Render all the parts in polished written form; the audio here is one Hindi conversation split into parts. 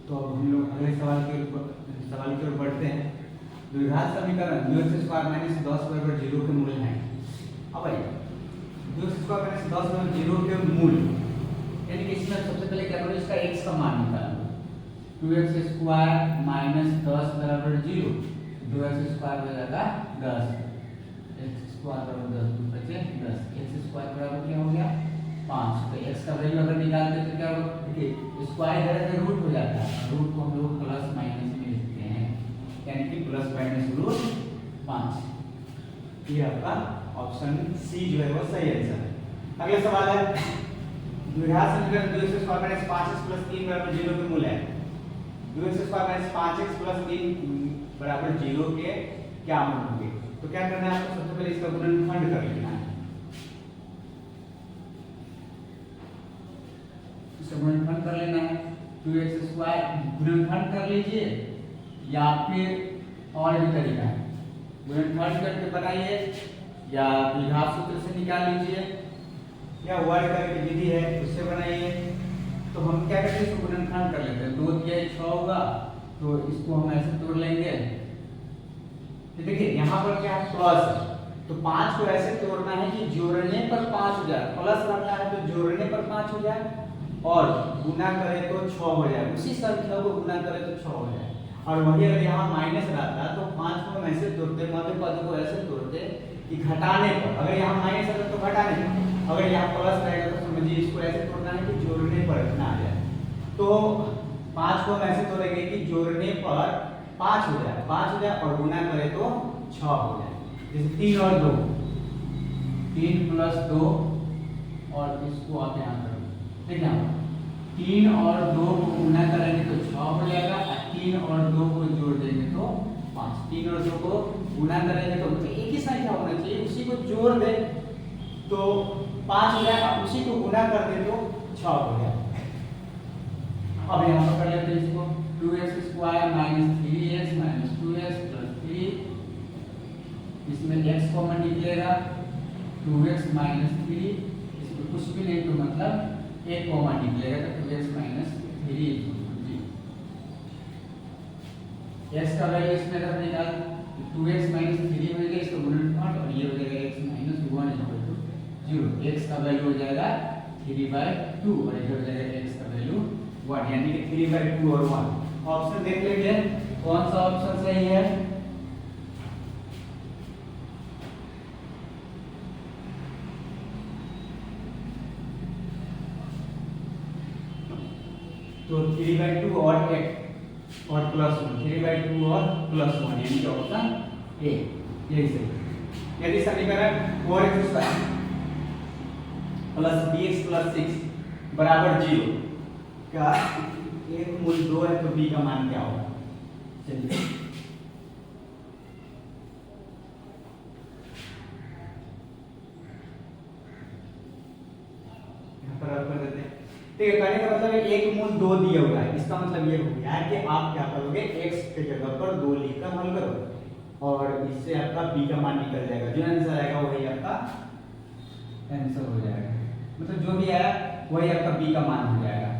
तो अब हम लोग अगले सवाल की ओर बढ़ते हैं। द्विघात समीकरण 2x² - 10 बराबर 0 के मूल हैं। अब भाई 2x² - 10 बराबर 0 के मूल, यानी कि इसमें सबसे पहले क्या करो, इसका x का मान निकालो। 2x² - 10 बराबर 0, 2x² हो जाएगा 10, x² बराबर 10, 2 बचे 10, x² बराबर क्या हो गया 5। तो x का वैल्यू अगर निकालते तो क्या होगा, देखिए स्क्वायर इधर से रूट हो जाता है, रूट को हम लोग प्लस माइनस में लिखते हैं, यानी कि प्लस माइनस रूट 5। ये आपका ऑप्शन सी जो है वो सही आंसर है। अगला सवाल है, द्विघात समीकरण 2x² - 5x + 3 बराबर 0 के मूल है। 2x² - 5x + 3 बराबर 0 के क्या मूल होंगे? तो क्या करना है आपको, सबसे पहले इसका गुणनखंड कर लेना है। इसका गुणनखंड कर लेना है, 2x² गुणनखंड कर लीजिए, या फिर और भी तरीका है, गुणनखंड करके बनाइए, या द्विघात सूत्र से निकाल लीजिए, या वर्ग करके विधि है उससे बनाइए। तो हम क्या करते हैं, इसको गुणनखंड कर लेते हैं। 2 दिया 6 होगा, तो इसको हम ऐसे तोड़ लेंगे। तो देखिए यहाँ पर क्या है, प्लस है, तो 5 को ऐसे तोड़ना है कि जोड़ने पर 5 हो जाए, प्लस रखना है तो जोड़ने पर 5 हो जाए, और गुना करें तो 6 हो जाए, उसी संख्या को गुना करें तो 6 हो जाए। और वही अगर यहाँ माइनस रहता तो 5 को हम ऐसे तोड़ते, मध्य पद को ऐसे तोड़ते कि घटाने पर, अगर यहाँ माइनस है तो घटाने पर, अगर यहाँ प्लस रहेगा तो समझिए इसको ऐसे तोड़ना है कि जोड़ने पर इतना आ जाए। तो 5 को हम ऐसे तोड़ेंगे कि जोड़ने पर 5 हो जाए, 5 हो जाए, और गुना करें तो 6 हो जाए। जैसे 3 और 2, 3 + 2, और इसको आप यहाँ करो, देखिए 3 और 2 को गुना करेंगे तो 6 हो जाएगा, 3 और 2 को जोड़ देंगे तो 5। 3 और 2 को गुना करेंगे तो एक ही संख्या होना चाहिए, उसी को जोड़ दे तो 5 हो जाएगा, उसी को गुना कर दे तो 6 हो जाएगा। अब यहाँ पर कर लेते हैं इसको, 2x² - 3x - 2x + 3, इसमें x कॉमन निकलेगा, 2x - 3, इसमें कुछ भी नहीं तो मतलब एक कॉमन निकलेगा, तो 2x - 3 x का वैल्यू इसमें अगर निकाल 2x - 3 हो जाएगा, इसका गुणनखंड, और ये हो जाएगा x - 1 = 0। x का वैल्यू हो जाएगा 3/2, और इधर हो जाएगा x का वैल्यू 1, यानी कि 3/2 और 1। ऑप्शन देख लीजिए कौन सा ऑप्शन सही है। तो 3/2 और 1 और +1, 3/2 और +1, यानी कि ऑप्शन ए यही सही। यदि समीकरण 4x² + bx + 6 बराबर 0 का एक मूल 2 है, तो b का मान क्या होगा? चलिए यहाँ पर रख कर देते हैं। ठीक है, कहने का मतलब है एक मूल 2 दिया हुआ है, इसका मतलब ये हो गया कि आप क्या करोगे, x के जगह पर 2 लिखकर हल करो, और इससे आपका b का मान निकल जाएगा, जो आंसर आएगा वही आपका आंसर हो जाएगा, मतलब जो भी आया वही आपका b का मान हो जाएगा।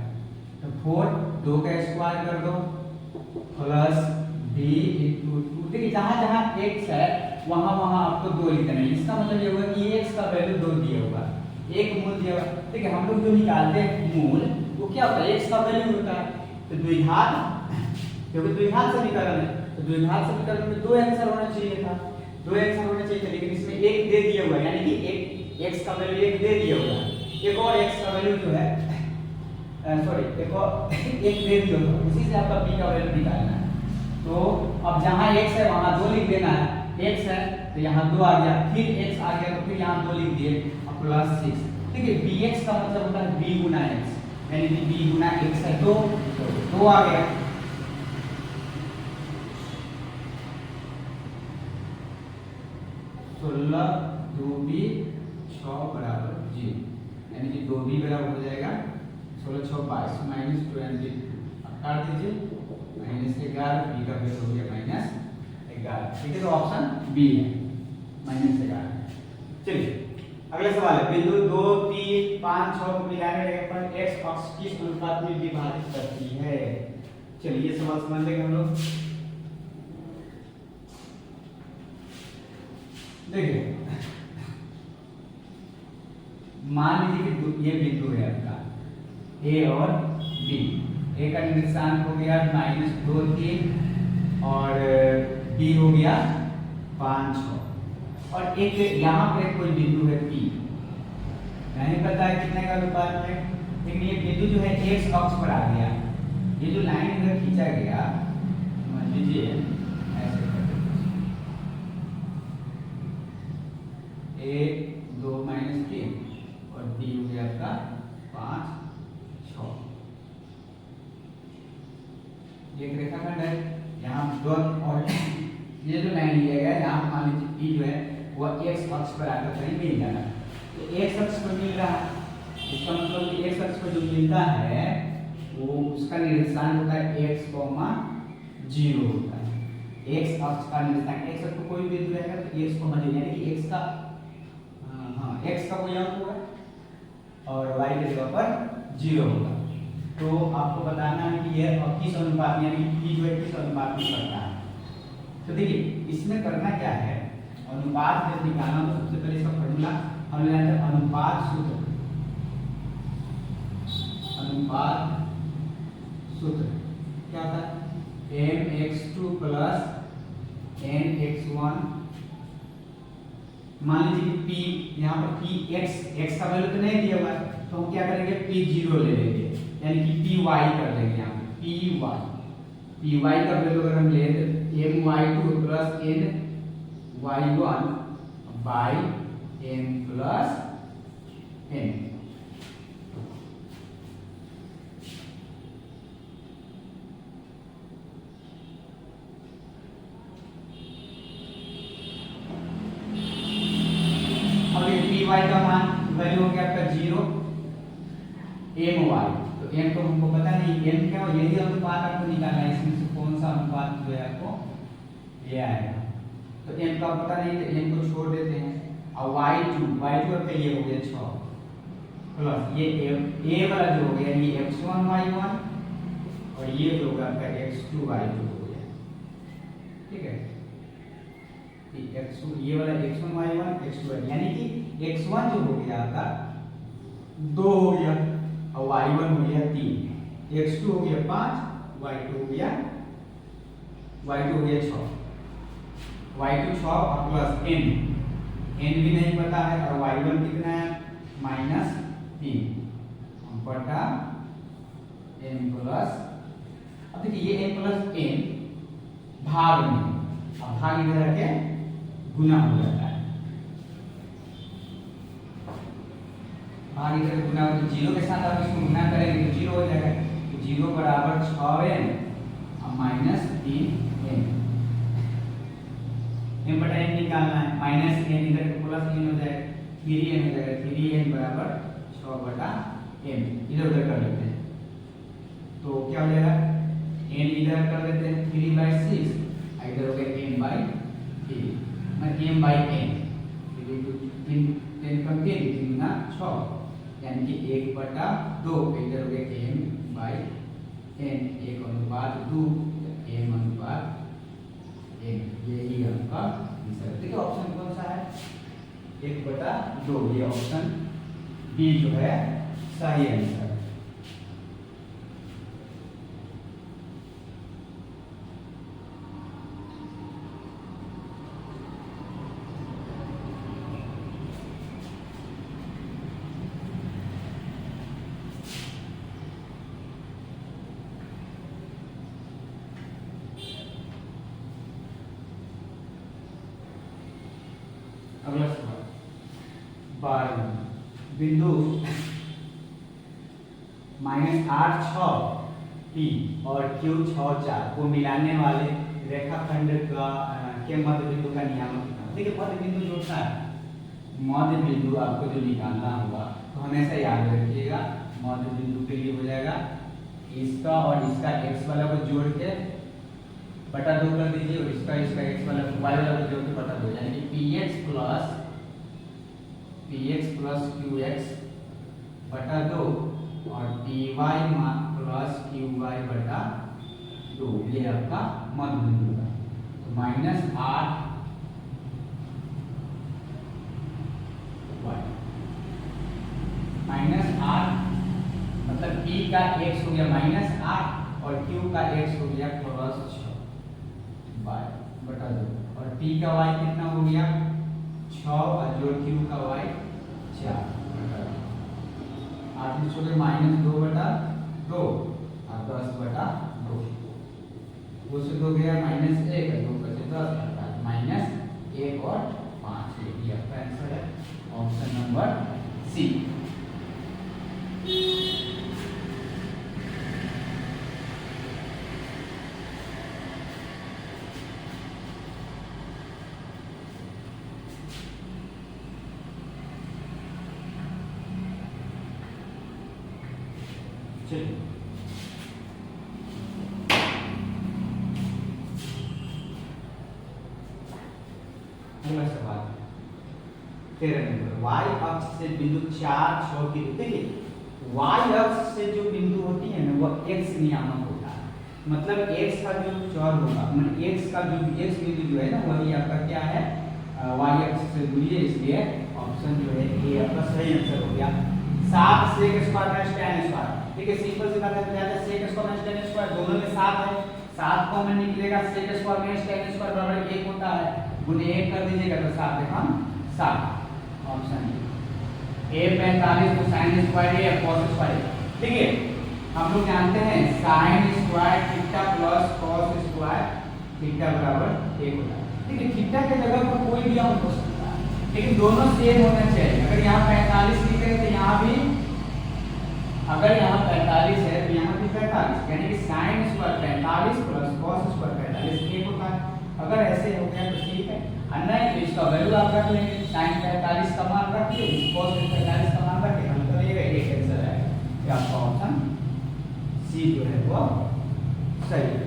तो 4 2 का स्क्वायर कर दो प्लस b × 2, देखिए जहाँ जहाँ x है वहाँ वहाँ आपको 2 लिखना है, इसका मतलब ये होगा कि x का वैल्यू 2 दिया होगा, एक मूल दिया हुआ। ठीक है, हम लोग जो निकालते हैं मूल वो क्या होता है, x का वैल्यू होता है। तो द्विघात, क्योंकि द्विघात समीकरण है, तो द्विघात समीकरण में 2 आंसर होना चाहिए था, 2 आंसर होना चाहिए था, लेकिन इसमें 1 दे दिया हुआ है, यानी कि एक x का वैल्यू 1 दे दिया हुआ है, एक और x का वैल्यू जो है सॉरी एक और 1 दे दिया हुआ, उसी से आपका b का वैल्यू निकालना है। तो अब जहाँ x है वहाँ 2 लिख देना है, x है तो यहाँ 2 आ गया, फिर x आ गया तो फिर यहाँ 2 लिख दिए, +6। ठीक है, bx का मतलब होता है b गुना x, यानी कि b गुना x है तो 2 आ गया। 16 2b 6 बराबर 0, यानी कि 2b बराबर हो जाएगा 16 6 22 -22, अब काट दीजिए, -11, b का वैल्यू हो गया -11। ठीक है, तो ऑप्शन बी है -11। चलिए अगला सवाल है, बिंदु 2 3 5 6 को मिलाने पर x अक्ष किस अनुपात में विभाजित करती है? चलिए सवाल समझ लेंगे हम लोग। देखिए मान लीजिए कि ये बिंदु है आपका ए और बी। ए का निशान हो गया -2 3 और बी हो गया 5 6 और एक यहाँ पर कोई बिंदु है पी, नहीं पता है कितने का अनुपात में, लेकिन ये बिंदु जो है एक्स अक्ष पर आ गया। ये जो लाइन इधर खींचा गया मान लीजिए ऐसे ए 2 -3 और बी हो गया आपका 5 6। एक रेखाखंड है यहाँ दोनों, और ये जो लाइन लिया गया यहाँ मान लीजिए पी जो है वह एक्स अक्ष पर आकर कहीं मिल जाना, तो एक्स अक्ष पर मिल रहा है, इसका मतलब कि एक्स अक्ष पर जो मिलता है वो उसका निर्देशांक होता है x, 0 होता है। x अक्ष का निर्देशांक, x अक्ष पर कोई बिंदु रहेगा तो x, 0 यानी कि x का x का कोई अंक होगा और y के जगह पर 0 होगा। तो आपको बताना है कि यह किस अनुपात यानी कि जो है किस अनुपात में करता है। तो देखिए इसमें करना क्या है, अनुपात जब निकालना तो सबसे पहले इसका फॉर्मूला हम लेते हैं अनुपात सूत्र। अनुपात सूत्र क्या होता है, mx2 + nx1। मान लीजिए कि p यहाँ पर p x का वैल्यू तो नहीं दिया हुआ है, तो हम क्या करेंगे p0 ले लेंगे, यानी कि py कर लेंगे यहाँ py का वैल्यू अगर हम ले my2 + ny1 / m + n। py का मान वैल्यू हो गया आपका 0, my तो m तो हमको पता नहीं m क्या हो, यही अनुपात आपको निकालना है, इसमें से कौन सा अनुपात जो है आपको ये आएगा। तो m का पता नहीं तो m को छोड़ देते हैं, और y2 आपका ये हो गया 6 प्लस ये a वाला जो हो गया ये x1 y1 और ये जो होगा आपका x2 y2 हो गया, ठीक है। ये वाला x1 y1 x2 y, यानी कि x1 जो हो गया आपका 2 हो गया और y1 हो गया 3, x2 हो गया 5, y2 हो गया 6, y2 6 और प्लस n भी नहीं पता है, और y1 कितना है -3 बटा n प्लस। अब देखिए ये n प्लस n भाग में, अब भाग इधर आके गुना हो जाता है, भाग इधर गुना हो तो 0 के साथ आप इसको गुना करेंगे तो 0 हो जाएगा, तो 0 बराबर 6n और -3n। m बटा n निकालना है, -n इधर प्लस n हो जाएगा, 3n हो जाएगा, 3n बराबर 6 बटा m। इधर उधर कर लेते हैं तो क्या हो जाएगा, n इधर कर लेते हैं 3/6, इधर हो गया m/3 m/n, 10 कम 3 गुना 6 यानी कि 1/2, इधर हो गया m/n, 1/2 m/n, यही आपका आंसर। देखिए ऑप्शन कौन सा है, 1/2, ये ऑप्शन बी जो है सही आंसर। अगला सवाल 12 बिंदु -8 6 P और Q 6 4 को मिलाने वाले रेखाखंड का के मध्य बिंदु का नियामक कितना। देखिए मध्य बिंदु जो था, मध्य बिंदु आपको जो निकालना होगा तो हमेशा याद रखिएगा, मध्य बिंदु के लिए हो जाएगा इसका और इसका x वाला को जोड़ के बटा 2 कर दीजिए, और इसका x वाला y वाला को जोड़ के बटा 2, यानी कि px प्लस qx बटा 2 और py प्लस qy बटा 2, ये आपका मध्य बिंदु का। तो -8 y -8 मतलब p का x हो गया -8 और q का x हो गया +6 y बटा 2 और p का y कितना हो गया 6 और जो q का y 4 बटा 2। 8 में छोड़े -2 बटा 2 और 10 बटा 2। 2 से 2 गया -1 और 2 बचे 10 अर्थात -1 और 5। ये आपका आंसर है ऑप्शन नंबर सी। चलिए अगला सवाल 13 नंबर। y अक्ष से बिंदु 4, 6 की देखिए y अक्ष से जो बिंदु होती है ना वो x नियामक होता है। मतलब x का जो चौर होगा मतलब x का जो x बिंदु जो है ना वही आपका क्या है y अक्ष से दूरी है, इसलिए ऑप्शन जो है ये आपका सही आंसर हो गया। 7 sec square minus tan square. ठीक है सिंपल सी बात है क्या है sec square minus tan square दोनों में 7 है 7 कॉमन निकलेगा sec square minus tan square बराबर 1 होता है गुने 1 कर दीजिएगा तो 7 देखा 7 ऑप्शन ए 45 तो sin स्क्वायर है cos स्क्वायर। ठीक है हम लोग जानते हैं sin square theta plus cos square theta बराबर 1 होता है। ठीक है थीटा के जगह पर कोई भी अंक हो सकता है लेकिन दोनों सेम होना चाहिए। अगर यहाँ 45 लिखे तो यहाँ भी अगर यहाँ 45 है तो यहाँ भी 45 यानी कि sin square 45 plus cos square 45 1 होता है। अगर ऐसे हो गया तो ठीक है नहीं तो इसका वैल्यू आप रख लेंगे sin 45 का मान रखिए cos 45 का मान रखिए हल करिएगा ये आंसर आएगा। ये आपका ऑप्शन सी जो है वो सही है।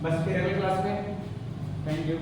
बस फिर अगले क्लास में थैंक यू।